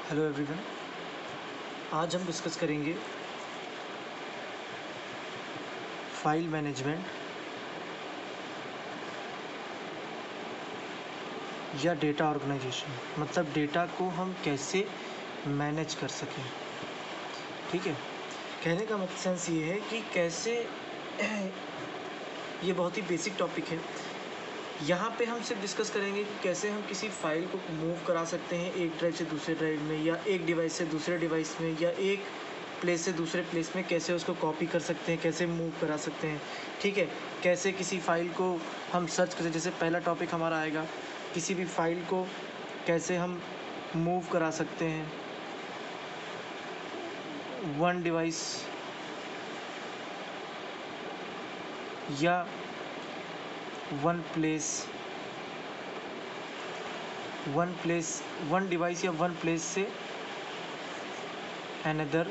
Hello everyone. आज हम discuss करेंगे फाइल मैनेजमेंट या डेटा ऑर्गेनाइजेशन, मतलब डेटा को हम कैसे मैनेज कर सकें। ठीक है, कहने का मतलब सेंस ये है कि कैसे ये बहुत ही बेसिक टॉपिक है। यहाँ पे हम सिर्फ डिस्कस करेंगे कि कैसे हम किसी फाइल को मूव करा सकते हैं एक ड्राइव से दूसरे ड्राइव में, या एक डिवाइस से दूसरे डिवाइस में, या एक प्लेस से दूसरे प्लेस में कैसे उसको कॉपी कर सकते हैं, कैसे मूव करा सकते हैं। ठीक है, कैसे किसी फाइल को हम सर्च करें। जैसे पहला टॉपिक हमारा आएगा, किसी भी फाइल को कैसे हम मूव करा सकते हैं वन डिवाइस या वन डिवाइस या वन प्लेस से अनदर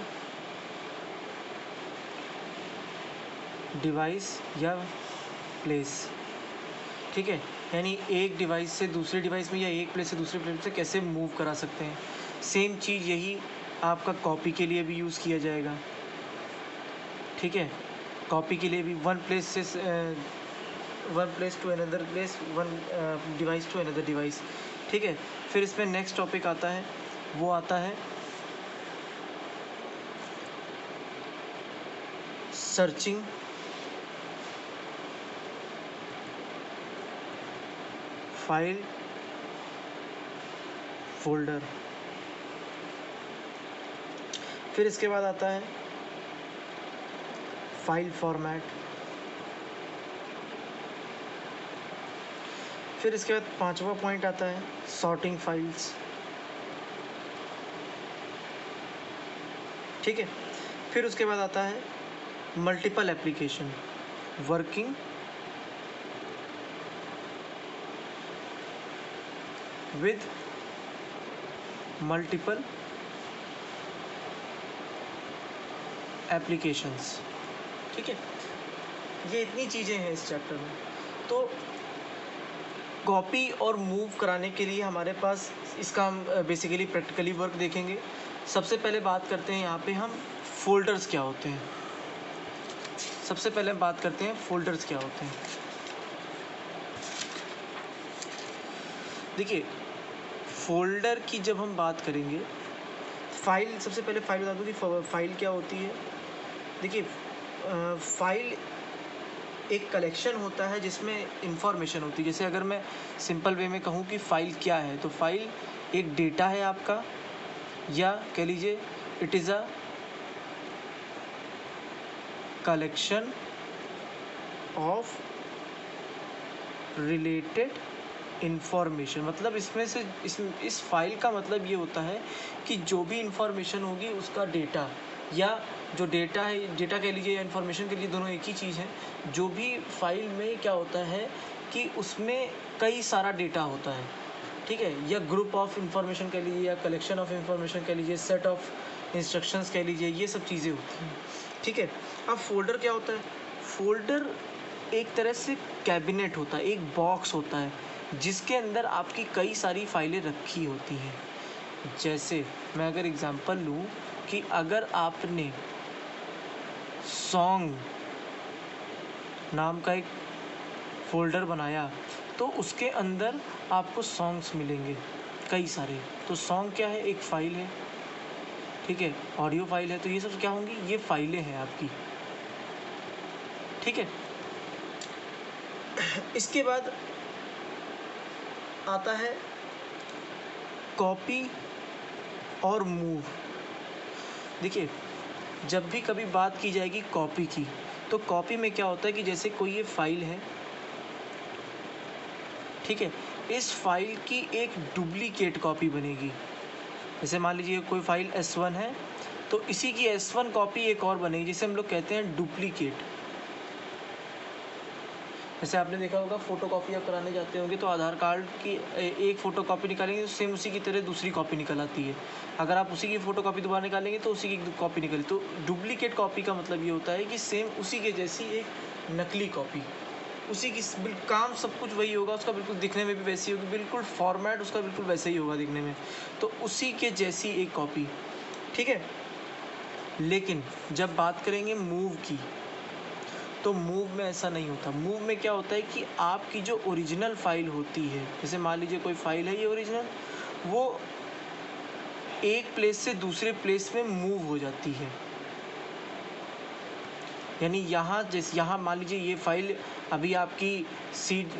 डिवाइस या प्लेस। ठीक है, यानी एक डिवाइस से दूसरे डिवाइस में या एक प्लेस से दूसरे प्लेस से कैसे मूव करा सकते हैं। सेम चीज़ यही आपका कॉपी के लिए भी यूज़ किया जाएगा। ठीक है, कॉपी के लिए भी one place to another place, one device to another device. ठीक है, फिर इसमें नेक्स्ट टॉपिक आता है, वो आता है सर्चिंग फाइल फोल्डर। फिर इसके बाद आता है फाइल फॉर्मेट। फिर इसके बाद पांचवा पॉइंट आता है सॉर्टिंग फाइल्स। ठीक है, फिर उसके बाद आता है multiple application working with multiple applications. ठीक है, ये इतनी चीज़ें हैं इस चैप्टर में। तो कॉपी और मूव कराने के लिए हमारे पास इसका हम बेसिकली प्रैक्टिकली वर्क देखेंगे। सबसे पहले बात करते हैं यहाँ पे हम फोल्डर्स क्या होते हैं। सबसे पहले हम बात करते हैं फोल्डर्स क्या होते हैं। देखिए, फोल्डर की जब हम बात करेंगे, फाइल, सबसे पहले फाइल बता दूँ कि फाइल क्या होती है। देखिए, फाइल एक कलेक्शन होता है जिसमें इंफॉर्मेशन होती है। जैसे अगर मैं सिंपल वे में कहूँ कि फ़ाइल क्या है, तो फाइल एक डेटा है आपका, या कह लीजिए it is a collection of related information. मतलब इसमें से इस फाइल का मतलब ये होता है कि जो भी इंफॉर्मेशन होगी उसका डेटा, या जो डेटा है, डेटा कह लीजिए या इन्फॉर्मेशन के लिए दोनों एक ही चीज़ है। जो भी फाइल में क्या होता है कि उसमें कई सारा डेटा होता है। ठीक है, या ग्रुप ऑफ इंफॉर्मेशन कह लीजिए, या कलेक्शन ऑफ इंफॉर्मेशन कह लीजिए, सेट ऑफ इंस्ट्रक्शंस कह लीजिए, ये सब चीज़ें होती हैं। ठीक है, अब फोल्डर क्या होता है। फोल्डर एक तरह से कैबिनेट होता है, एक बॉक्स होता है जिसके अंदर आपकी कई सारी फाइलें रखी होती हैं। जैसे मैं अगर एग्ज़ाम्पल लूँ कि अगर आपने सॉन्ग नाम का एक फ़ोल्डर बनाया तो उसके अंदर आपको सॉन्ग्स मिलेंगे कई सारे। तो सॉन्ग क्या है, एक फ़ाइल है। ठीक है, ऑडियो फाइल है। तो ये सब क्या होंगी, ये फाइलें हैं आपकी। ठीक है, इसके बाद आता है कॉपी और मूव। देखिए, जब भी कभी बात की जाएगी कॉपी की, तो कॉपी में क्या होता है कि जैसे कोई ये फाइल है, ठीक है, इस फाइल की एक डुप्लीकेट कॉपी बनेगी। जैसे मान लीजिए कोई फाइल S1 है, तो इसी की S1 कॉपी एक और बनेगी, जिसे हम लोग कहते हैं डुप्लीकेट। जैसे आपने देखा होगा, फ़ोटो कॉपी आप कराने जाते होंगे तो आधार कार्ड की एक फ़ोटो कॉपी निकालेंगे तो सेम उसी की तरह दूसरी कॉपी निकल आती है। अगर आप उसी की फ़ोटो कॉपी दोबारा निकालेंगे तो उसी की कॉपी निकली। तो डुप्लीकेट कॉपी का मतलब ये होता है कि सेम उसी के जैसी एक नकली कॉपी। उसी की काम सब कुछ वही होगा, उसका बिल्कुल दिखने में भी वैसी होगी, बिल्कुल फॉर्मेट उसका बिल्कुल वैसे ही होगा दिखने में, तो उसी के जैसी एक कॉपी, ठीक है। लेकिन जब बात करेंगे मूव की, तो मूव में ऐसा नहीं होता। मूव में क्या होता है कि आपकी जो ओरिजिनल फाइल होती है, जैसे मान लीजिए कोई फाइल है ये ओरिजिनल, वो एक प्लेस से दूसरे प्लेस में मूव हो जाती है। यानी यहाँ जैसे यहाँ मान लीजिए ये फाइल अभी आपकी सीट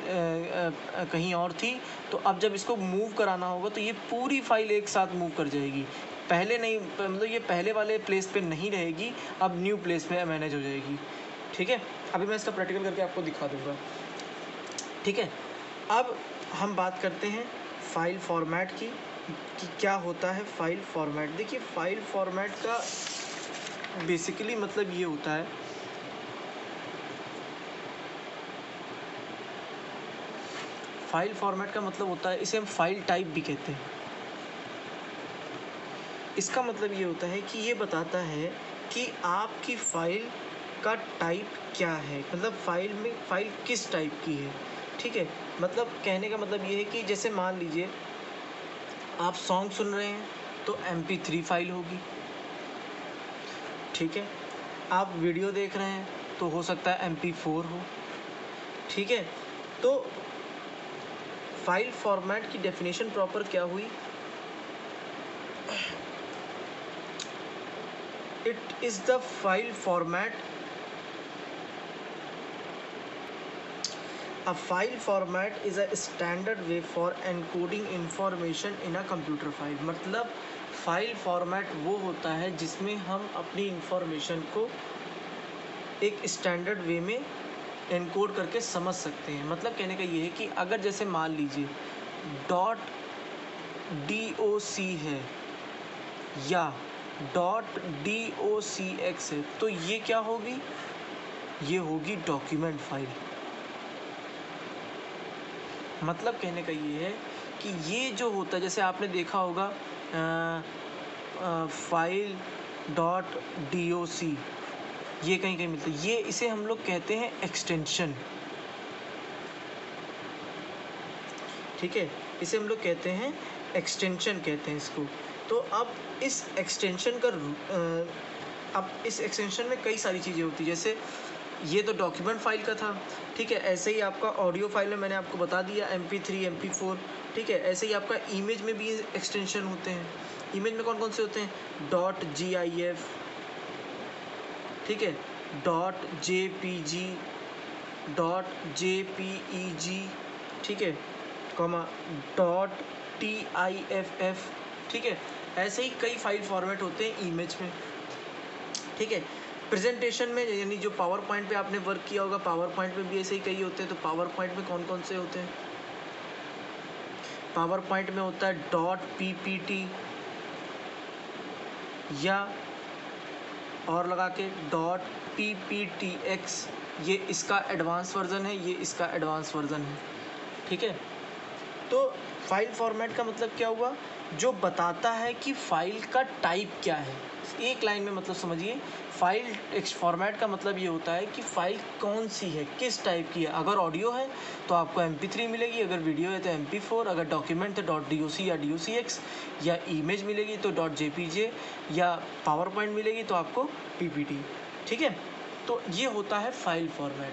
कहीं और थी, तो अब जब इसको मूव कराना होगा तो ये पूरी फाइल एक साथ मूव कर जाएगी। पहले नहीं, मतलब ये पहले वाले प्लेस पे नहीं रहेगी, अब न्यू प्लेस में मैनेज हो जाएगी, ठीक है। अभी मैं इसका प्रैक्टिकल करके आपको दिखा दूँगा, ठीक है। अब हम बात करते हैं फाइल फॉर्मेट की, कि क्या होता है फाइल फॉर्मेट। देखिए फाइल फॉर्मेट का बेसिकली मतलब ये होता है, फाइल फॉर्मेट का मतलब होता है, इसे हम फाइल टाइप भी कहते हैं। इसका मतलब ये होता है कि ये बताता है कि आपकी फाइल का टाइप क्या है, मतलब फाइल किस टाइप की है, ठीक है। मतलब कहने का मतलब ये है कि जैसे मान लीजिए आप सॉन्ग सुन रहे हैं तो MP3 फाइल होगी, ठीक है। आप वीडियो देख रहे हैं तो हो सकता है MP4 हो, ठीक है। तो फाइल फॉर्मेट की डेफिनेशन प्रॉपर क्या हुई, it is the file format, a file format is a standard way for encoding information in a computer file। मतलब फाइल फॉर्मेट वो होता है जिसमें हम अपनी इंफॉर्मेशन को एक स्टैंडर्ड वे में एनकोड करके समझ सकते हैं। मतलब कहने का ये है कि अगर जैसे मान लीजिए .doc है या .docx है, तो ये क्या होगी, ये होगी डॉक्यूमेंट फाइल। मतलब कहने का ये है कि ये जो होता है, जैसे आपने देखा होगा फाइल .doc, ये कहीं कहीं मिलता है, ये इसे हम लोग कहते हैं एक्सटेंशन, ठीक है। इसे हम लोग कहते हैं एक्सटेंशन, कहते हैं इसको। तो अब इस एक्सटेंशन में कई सारी चीज़ें होती हैं, जैसे ये तो डॉक्यूमेंट फाइल का था, ठीक है। ऐसे ही आपका ऑडियो फाइल में मैंने आपको बता दिया MP3 MP4, ठीक है। ऐसे ही आपका इमेज में भी एक्सटेंशन होते हैं। इमेज में कौन कौन से होते हैं, .gif, ठीक है, .jpg, .jpeg, ठीक है, .tiff, ठीक है। ऐसे ही कई फाइल फॉर्मेट होते हैं इमेज में, ठीक है। प्रेजेंटेशन में, यानी जो पावर पॉइंट पे आपने वर्क किया होगा, पावर पॉइंट में भी ऐसे ही कई होते हैं। तो पावर पॉइंट में कौन कौन से होते हैं, पावर पॉइंट में होता है .ppt या और लगा के .pptx, ये इसका एडवांस वर्जन है, ये इसका एडवांस वर्जन है, ठीक है। तो फाइल फॉर्मेट का मतलब क्या हुआ, जो बताता है कि फाइल का टाइप क्या है। एक लाइन में मतलब समझिए, फाइल फॉर्मेट का मतलब ये होता है कि फाइल कौन सी है, किस टाइप की है। अगर ऑडियो है तो आपको MP3 मिलेगी, अगर वीडियो है तो MP4, अगर डॉक्यूमेंट तो .doc या .docx, या इमेज मिलेगी तो .jpg, या पावर पॉइंट मिलेगी तो आपको PPT, ठीक है। तो ये होता है फाइल फॉर्मेट।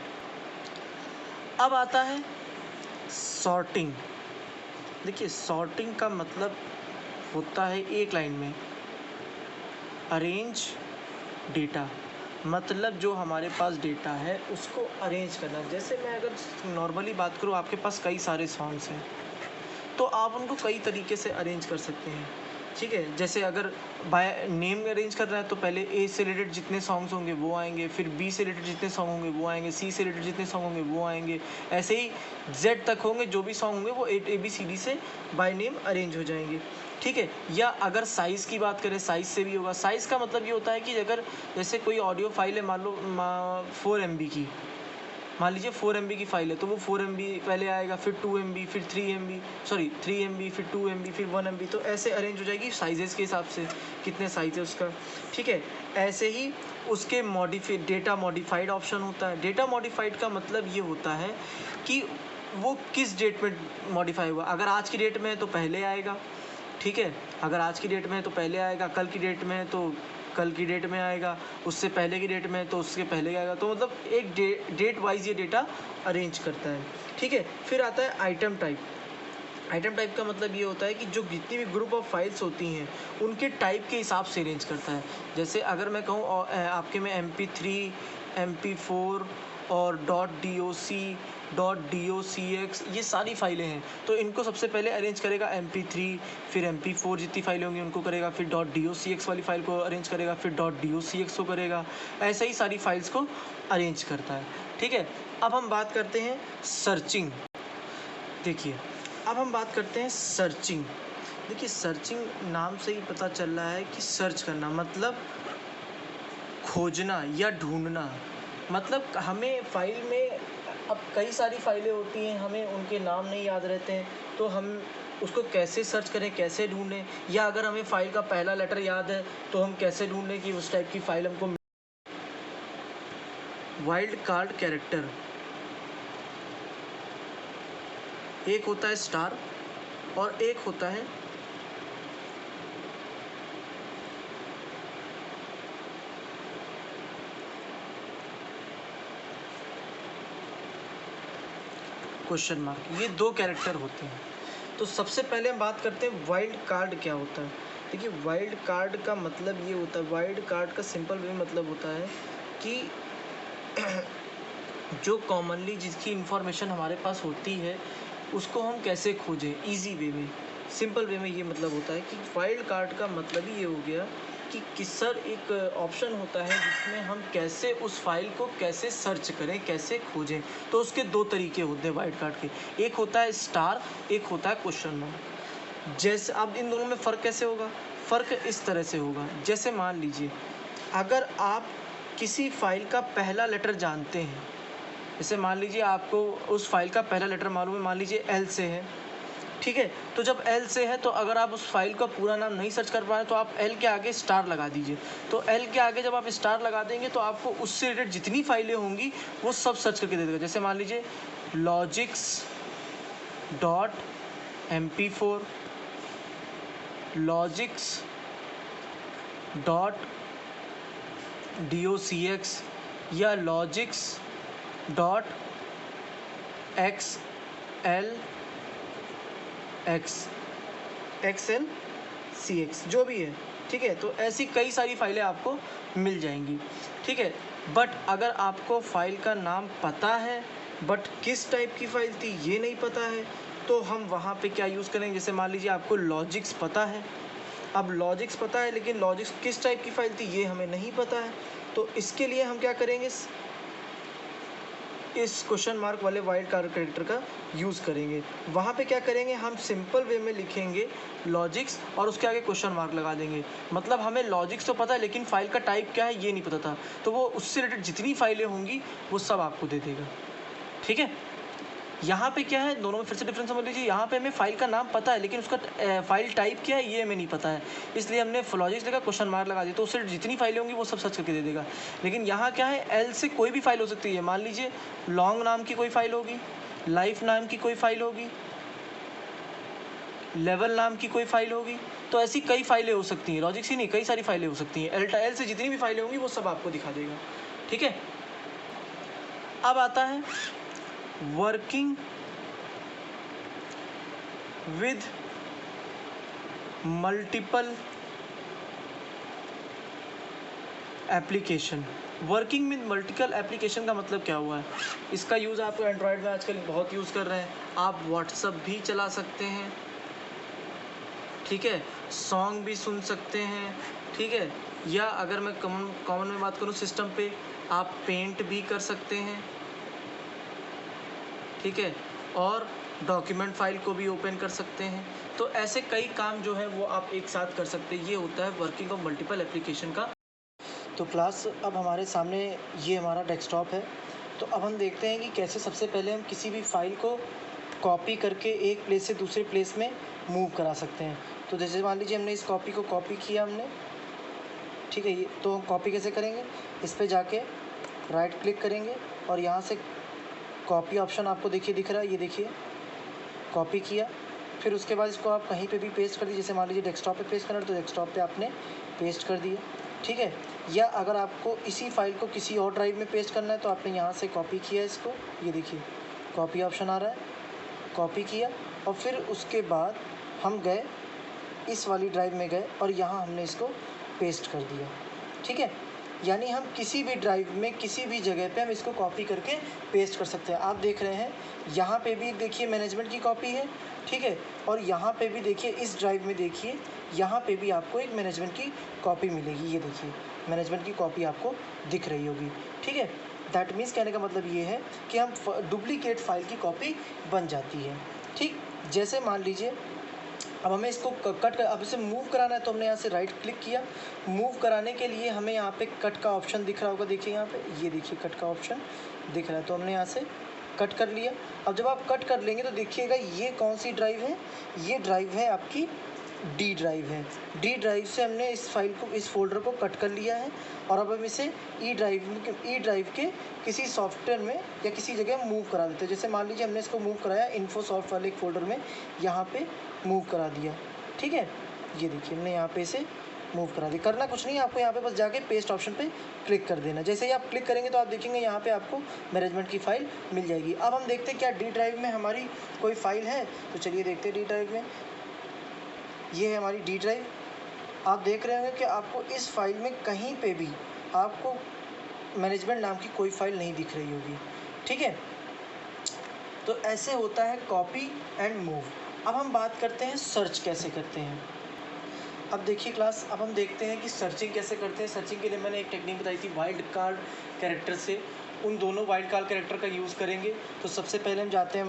अब आता है सॉर्टिंग। देखिए सॉर्टिंग का मतलब होता है एक लाइन में अरेंज डेटा, मतलब जो हमारे पास डेटा है उसको अरेंज करना। जैसे मैं अगर नॉर्मली बात करूँ, आपके पास कई सारे सॉन्ग्स हैं तो आप उनको कई तरीके से अरेंज कर सकते हैं, ठीक है। जैसे अगर बाय नेम में अरेंज कर रहा है तो पहले A से रिलेटेड जितने सॉन्ग्स होंगे वो आएंगे, फिर B से रिलेटेड जितने सॉन्ग होंगे वो आएंगे, C से रिलेटेड जितने सॉन्ग होंगे वो आएंगे, ऐसे ही Z तक होंगे, जो भी सॉन्ग होंगे वो ABCD से बाय नेम अरेंज हो जाएंगे, ठीक है। या अगर साइज़ की बात करें, साइज़ से भी होगा। साइज़ का मतलब ये होता है कि अगर जैसे कोई ऑडियो फाइल है, मान लो 4 MB की, मान लीजिए 4 MB की फ़ाइल है तो वो 4 MB पहले आएगा, फिर 2 MB, फिर 3 MB, सॉरी 3 MB, फिर 2 MB, फिर 1 MB, तो ऐसे अरेंज हो जाएगी साइज़ेस के हिसाब से, कितने साइज़ है उसका, ठीक है। ऐसे ही उसके डेटा मॉडिफाइड ऑप्शन होता है। डेटा मॉडिफाइड का मतलब ये होता है कि वो किस डेट में मॉडिफाई हुआ। अगर आज की डेट में है तो पहले आएगा, ठीक है। अगर आज की डेट में है तो पहले आएगा, कल की डेट में है तो कल की डेट में आएगा, उससे पहले की डेट में है तो उसके पहले आएगा। तो मतलब एक डेट वाइज ये डेटा अरेंज करता है, ठीक है। फिर आता है आइटम टाइप। आइटम टाइप का मतलब ये होता है कि जो जितनी भी ग्रुप ऑफ फाइल्स होती हैं उनके टाइप के हिसाब से अरेंज करता है। जैसे अगर मैं कहूँ आपके में MP3, MP4 और .docx ये सारी फाइलें हैं, तो इनको सबसे पहले अरेंज करेगा MP3, फिर MP4 जितनी फाइलें होंगी उनको करेगा, फिर .docx वाली फाइल को अरेंज करेगा, फिर .docx को करेगा, ऐसे ही सारी फाइल्स को अरेंज करता है, ठीक है। अब हम बात करते हैं सर्चिंग। देखिए, अब हम बात करते हैं सर्चिंग। देखिए, सर्चिंग नाम से ही पता चल रहा है कि सर्च करना मतलब खोजना या ढूंढना। मतलब हमें फ़ाइल में अब कई सारी फाइलें होती हैं, हमें उनके नाम नहीं याद रहते हैं, तो हम उसको कैसे सर्च करें, कैसे ढूंढें, या अगर हमें फ़ाइल का पहला लेटर याद है तो हम कैसे ढूंढें कि उस टाइप की फ़ाइल हमको। वाइल्ड कार्ड कैरेक्टर, एक होता है स्टार और एक होता है क्वेश्चन मार्क। ये दो कैरेक्टर होते हैं। तो सबसे पहले हम बात करते हैं वाइल्ड कार्ड क्या होता है। देखिए, वाइल्ड कार्ड का मतलब ये होता है, वाइल्ड कार्ड का सिंपल वे मतलब होता है कि जो कॉमनली जिसकी इंफॉर्मेशन हमारे पास होती है उसको हम कैसे खोजें इजी वे में, सिंपल वे में। ये मतलब होता है कि वाइल्ड कार्ड का मतलब ही ये हो गया कि सर एक ऑप्शन होता है जिसमें हम कैसे उस फाइल को कैसे सर्च करें, कैसे खोजें। तो उसके दो तरीके होते हैं वाइल्ड कार्ड के, एक होता है स्टार, एक होता है क्वेश्चन मार्क। जैसे अब इन दोनों में फ़र्क कैसे होगा, फ़र्क इस तरह से होगा। जैसे मान लीजिए अगर आप किसी फाइल का पहला लेटर जानते हैं, जैसे मान लीजिए आपको उस फाइल का पहला लेटर मालूम है, मान लीजिए L से है, ठीक है। तो जब L से है तो अगर आप उस फाइल का पूरा नाम नहीं सर्च कर पाए तो आप L के आगे स्टार लगा दीजिए। तो L के आगे जब आप स्टार लगा देंगे तो आपको उससे रिलेटेड जितनी फाइलें होंगी वो सब सर्च करके दे देगा। जैसे मान लीजिए logix.mp4, logix.docx या logix.xlxlcx जो भी है, ठीक है। तो ऐसी कई सारी फाइलें आपको मिल जाएंगी, ठीक है। बट अगर आपको फाइल का नाम पता है बट किस टाइप की फ़ाइल थी ये नहीं पता है, तो हम वहाँ पे क्या यूज़ करेंगे। जैसे मान लीजिए आपको लॉजिक्स पता है, अब लॉजिक्स पता है लेकिन लॉजिक्स किस टाइप की फ़ाइल थी ये हमें नहीं पता है, तो इसके लिए हम क्या करेंगे, इस क्वेश्चन मार्क वाले वाइल्ड कार्ड कैरेक्टर का यूज़ करेंगे। वहाँ पे क्या करेंगे, हम सिंपल वे में लिखेंगे लॉजिक्स और उसके आगे क्वेश्चन मार्क लगा देंगे। मतलब हमें लॉजिक्स तो पता है लेकिन फ़ाइल का टाइप क्या है ये नहीं पता था, तो वो उससे रिलेटेड जितनी फाइलें होंगी वो सब आपको दे देगा, ठीक है। यहाँ पे क्या है, दोनों में फिर से डिफरेंस समझ लीजिए। यहाँ पे हमें फाइल का नाम पता है लेकिन उसका फाइल टाइप क्या है ये हमें नहीं पता है, इसलिए हमने लॉजिक्स लगा क्वेश्चन मार्क लगा दिया, तो उससे जितनी फाइलें होंगी वो सब सर्च करके दे देगा। लेकिन यहाँ क्या है, एल से कोई भी फाइल हो सकती है। मान लीजिए लॉन्ग नाम की कोई फाइल होगी, लाइफ नाम की कोई फाइल होगी, लेवल नाम की कोई फाइल होगी, तो ऐसी कई फाइलें हो सकती हैं। लॉजिक्स ही नहीं, कई सारी फाइलें हो सकती हैं। एल से जितनी भी फाइलें होंगी वो सब आपको दिखा देगा, ठीक है। अब आता है working with multiple application. Working with multiple application का मतलब क्या हुआ है, इसका यूज़ आप एंड्रॉयड में आजकल बहुत यूज़ कर रहे हैं। आप व्हाट्सअप भी चला सकते हैं, ठीक है, सॉन्ग भी सुन सकते हैं, ठीक है, या अगर मैं कॉमन में बात करूँ सिस्टम पे, आप पेंट भी कर सकते हैं, ठीक है, और डॉक्यूमेंट फाइल को भी ओपन कर सकते हैं। तो ऐसे कई काम जो है वो आप एक साथ कर सकते हैं। ये होता है वर्किंग ऑफ मल्टीपल एप्लीकेशन का। तो क्लास अब हमारे सामने ये हमारा डेस्कटॉप है तो अब हम देखते हैं कि कैसे सबसे पहले हम किसी भी फाइल को कॉपी करके एक प्लेस से दूसरे प्लेस में मूव करा सकते हैं। तो जैसे मान लीजिए हमने इस कॉपी को कॉपी किया हमने, ठीक है। ये तो हम कॉपी कैसे करेंगे, इस पर जाके राइट क्लिक करेंगे और यहाँ से कॉपी ऑप्शन आपको देखिए दिख रहा है, ये देखिए कॉपी किया। फिर उसके बाद इसको आप कहीं पे भी पेस्ट कर दीजिए, जैसे मान लीजिए डेस्कटॉप पे पेस्ट करना है तो डेस्कटॉप पे आपने पेस्ट कर दिया, ठीक है। या अगर आपको इसी फाइल को किसी और ड्राइव में पेस्ट करना है तो आपने यहाँ से कॉपी किया इसको, ये देखिए कॉपी ऑप्शन आ रहा है, कॉपी किया और फिर उसके बाद हम गए इस वाली ड्राइव में गए और यहाँ हमने इसको पेस्ट कर दिया, ठीक है। यानी हम किसी भी ड्राइव में किसी भी जगह पे हम इसको कॉपी करके पेस्ट कर सकते हैं। आप देख रहे हैं यहाँ पे भी देखिए मैनेजमेंट की कॉपी है, ठीक है। और यहाँ पे भी देखिए इस ड्राइव में देखिए यहाँ पे भी आपको एक मैनेजमेंट की कॉपी मिलेगी, ये देखिए मैनेजमेंट की कॉपी आपको दिख रही होगी, ठीक है। दैट मीन्स कहने का मतलब ये है कि हम डुप्लीकेट फाइल की कॉपी बन जाती है, ठीक। जैसे मान लीजिए अब हमें इसको कट कर, अब इसे मूव कराना है तो हमने यहाँ से राइट क्लिक किया। मूव कराने के लिए हमें यहाँ पे कट का ऑप्शन दिख रहा होगा, देखिए यहाँ पे, ये देखिए कट का ऑप्शन दिख रहा है, तो हमने यहाँ से कट कर लिया। अब जब आप कट कर लेंगे तो देखिएगा ये कौन सी ड्राइव है, ये ड्राइव है आपकी डी ड्राइव है। डी ड्राइव से हमने इस फाइल को, इस फोल्डर को कट कर लिया है और अब हम इसे ई ड्राइव के किसी सॉफ्टवेयर में या किसी जगह मूव करा देते हैं। जैसे मान लीजिए हमने इसको मूव कराया इन्फोसॉफ्ट वाले एक फ़ोल्डर में, यहाँ पे मूव करा दिया, ठीक है। ये देखिए हमने यहाँ पे इसे मूव करा दिया। करना कुछ नहीं है आपको, यहाँ पे बस जाके पेस्ट ऑप्शन पे क्लिक कर देना। जैसे ही आप क्लिक करेंगे तो आप देखेंगे यहाँ पे आपको मैनेजमेंट की फ़ाइल मिल जाएगी। अब हम देखते हैं क्या डी ड्राइव में हमारी कोई फ़ाइल है, तो चलिए देखते हैं डी ड्राइव में। ये है हमारी डी ड्राइव। आप देख रहे होंगे कि आपको इस फाइल में कहीं पे भी आपको मैनेजमेंट नाम की कोई फ़ाइल नहीं दिख रही होगी, ठीक है। तो ऐसे होता है कॉपी एंड मूव। अब हम बात करते हैं सर्च कैसे करते हैं। अब देखिए क्लास, अब हम देखते हैं कि सर्चिंग कैसे करते हैं। सर्चिंग के लिए मैंने एक टेक्निक बताई थी, वाइल्ड कार्ड कैरेक्टर से। उन दोनों वाइल्ड कार्ड कैरेक्टर का यूज़ करेंगे। तो सबसे पहले हम जाते हैं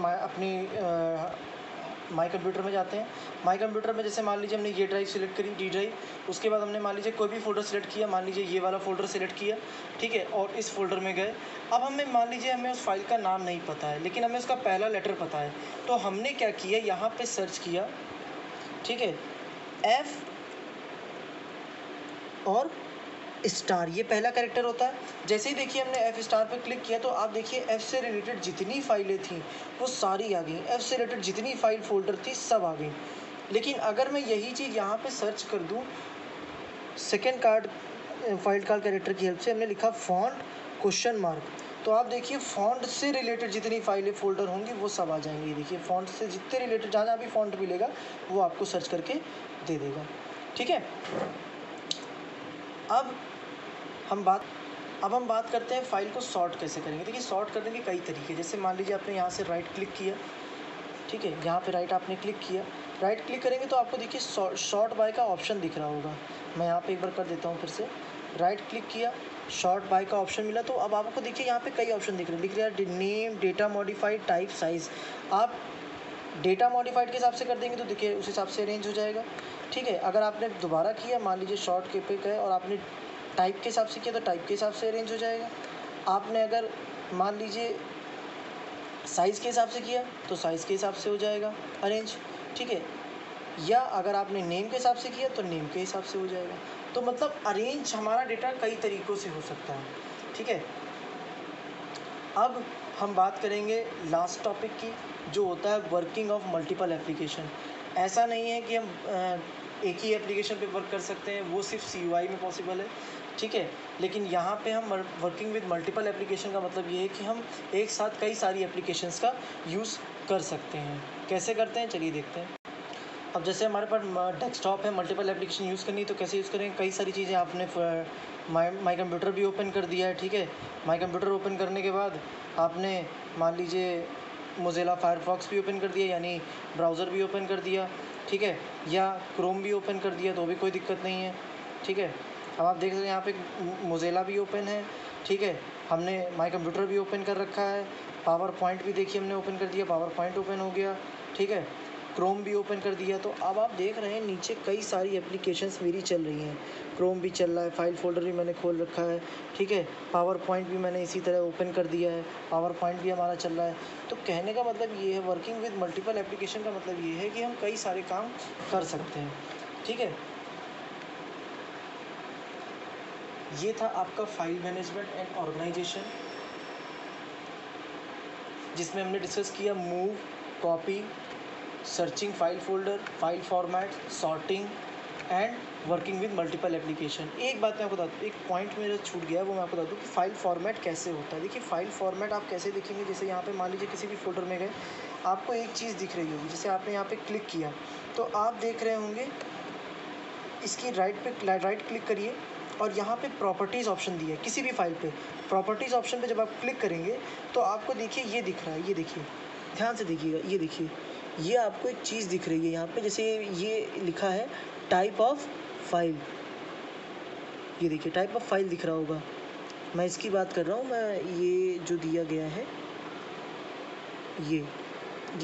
माई कंप्यूटर में जाते हैं। माई कंप्यूटर में जैसे मान लीजिए हमने ये ड्राइव सिलेक्ट करी, डी ड्राइव। उसके बाद हमने मान लीजिए कोई भी फ़ोल्डर सेलेक्ट किया, मान लीजिए ये वाला फ़ोल्डर सेलेक्ट किया, ठीक है, और इस फोल्डर में गए। अब हमें मान लीजिए हमें उस फाइल का नाम नहीं पता है, लेकिन हमें उसका पहला लेटर पता है। तो हमने क्या किया, यहाँ पे सर्च किया, ठीक है, एफ और स्टार, ये पहला कैरेक्टर होता है। जैसे ही देखिए हमने एफ स्टार पर क्लिक किया तो आप देखिए एफ से रिलेटेड जितनी फाइलें थी वो सारी आ गई। एफ से रिलेटेड जितनी फाइल फोल्डर थी सब आ गई। लेकिन अगर मैं यही चीज़ यहाँ पे सर्च कर दूँ, second card file card character की हेल्प से हमने लिखा फॉन्ट क्वेश्चन मार्क, तो आप देखिए फॉन्ट से रिलेटेड जितनी फाइलें फोल्डर होंगी वो सब आ जाएंगी। देखिए फॉन्ट से जितने रिलेटेड जहाँ जहाँ भी फॉन्ट मिलेगा वो आपको सर्च करके दे देगा, ठीक है। अब हम बात करते हैं फाइल को सॉर्ट कैसे करेंगे। देखिए सॉर्ट करने के कई तरीके। जैसे मान लीजिए आपने यहाँ से राइट क्लिक किया, ठीक है, यहाँ पे राइट आपने क्लिक किया। राइट क्लिक करेंगे तो आपको देखिए शॉर्ट बाय का ऑप्शन दिख रहा होगा। मैं यहाँ पे एक बार कर देता हूँ फिर से। राइट क्लिक किया, शॉर्ट बाय का ऑप्शन मिला, तो अब आपको देखिए यहाँ पे कई ऑप्शन दिख रहे हैं। Name, data modified, type, size. आप डेटा मॉडिफाइड के हिसाब से कर देंगे तो देखिए उस हिसाब से अरेंज हो जाएगा, ठीक है। अगर आपने दोबारा किया, मान लीजिए शॉर्ट के पे गए और आपने टाइप के हिसाब से किया तो टाइप के हिसाब से अरेंज हो जाएगा। आपने अगर मान लीजिए साइज़ के हिसाब से किया तो साइज़ के हिसाब से हो जाएगा अरेंज, ठीक है। या अगर आपने नेम के हिसाब से किया तो नेम के हिसाब से हो जाएगा। तो मतलब अरेंज हमारा डेटा कई तरीक़ों से हो सकता है, ठीक है। अब हम बात करेंगे लास्ट टॉपिक की, जो होता है वर्किंग ऑफ मल्टीपल एप्लीकेशन। ऐसा नहीं है कि हम एक ही एप्लीकेशन पे वर्क कर सकते हैं, वो सिर्फ CUI में पॉसिबल है, ठीक है। लेकिन यहाँ पे हम वर्किंग विद मल्टीपल एप्लीकेशन का मतलब ये है कि हम एक साथ कई सारी एप्लीकेशंस का यूज़ कर सकते हैं। कैसे करते हैं चलिए देखते हैं। अब जैसे हमारे पास डेस्कटॉप है, मल्टीपल एप्लीकेशन यूज़ करनी है तो कैसे यूज़ करेंगे। कई सारी चीज़ें आपने माई कंप्यूटर भी ओपन कर दिया है, ठीक है। माई कंप्यूटर ओपन करने के बाद आपने मान लीजिए मोज़िला फायरफॉक्स भी ओपन कर दिया, यानी ब्राउज़र भी ओपन कर दिया, ठीक है, या क्रोम भी ओपन कर दिया तो भी कोई दिक्कत नहीं है, ठीक है। अब आप देख सकते हैं यहाँ पे मोज़िला भी ओपन है, ठीक है। हमने माई कंप्यूटर भी ओपन कर रखा है। पावर पॉइंट भी देखिए हमने ओपन कर दिया, पावर पॉइंट ओपन हो गया, ठीक है। क्रोम भी ओपन कर दिया। तो अब आप देख रहे हैं नीचे कई सारी एप्लीकेशंस मेरी चल रही हैं। क्रोम भी चल रहा है, फाइल फोल्डर भी मैंने खोल रखा है, ठीक है। पावर पॉइंट भी मैंने इसी तरह ओपन कर दिया है, पावर पॉइंट भी हमारा चल रहा है। तो कहने का मतलब ये है, वर्किंग विद मल्टीपल एप्लीकेशन का मतलब ये है कि हम कई सारे काम कर सकते हैं, ठीक है। ये था आपका फाइल मैनेजमेंट एंड ऑर्गेनाइजेशन, जिसमें हमने डिस्कस किया move, copy, searching file folder, file format, sorting and working with multiple application. एक बात मैं आपको बता दूँ, एक पॉइंट मेरा छूट गया है, वो मैं आपको बता दूँ कि फाइल फॉर्मेट कैसे होता है। देखिए फाइल फॉर्मेट आप कैसे देखेंगे, जैसे यहाँ पे मान लीजिए किसी भी फोल्डर में गए, आपको एक चीज़ दिख रही होगी, जैसे आपने यहाँ पे क्लिक किया तो आप देख रहे होंगे इसकी राइट क्लिक करिए और यहाँ पे प्रॉपर्टीज़ ऑप्शन दिया है किसी भी फाइल पे। प्रॉपर्टीज़ ऑप्शन पे जब आप क्लिक करेंगे तो आपको देखिए ये दिख रहा है, ये देखिए, ध्यान से देखिएगा, ये देखिए, ये आपको एक चीज़ दिख रही है यहाँ पे, जैसे ये लिखा है टाइप ऑफ फाइल। ये देखिए टाइप ऑफ फाइल दिख रहा होगा, मैं इसकी बात कर रहा हूँ। मैं ये जो दिया गया है ये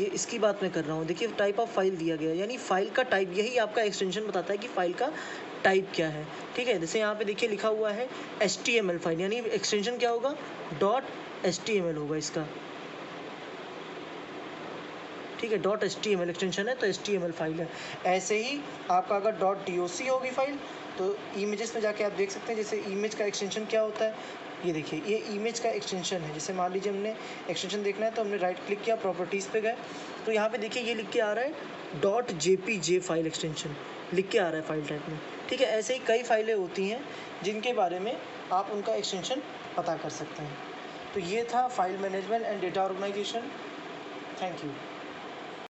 इसकी बात मैं कर रहा हूँ। देखिए टाइप ऑफ फाइल दिया गया है, यानी फाइल का टाइप, यही आपका एक्सटेंशन बताता है कि फाइल का टाइप क्या है, ठीक है। जैसे यहाँ पे देखिए लिखा हुआ है HTML फाइल, यानी एक्सटेंशन क्या होगा, .html होगा इसका, ठीक है। .html एक्सटेंशन है तो HTML फाइल है। ऐसे ही आपका अगर .doc होगी फाइल तो इमेजेस में जाके आप देख सकते हैं, जैसे इमेज का एक्सटेंशन क्या होता है, ये देखिए ये इमेज का एक्सटेंशन है। जैसे मान लीजिए हमने एक्सटेंशन देखना है तो हमने राइट क्लिक किया, प्रॉपर्टीज़ पे गए, तो यहाँ पे देखिए ये लिख के आ रहा है .jpj फाइल एक्सटेंशन लिख के आ रहा है फाइल टाइप में, ठीक है। ऐसे ही कई फाइलें होती हैं जिनके बारे में आप उनका एक्सटेंशन पता कर सकते हैं। तो ये था file management and data organisation. Thank you.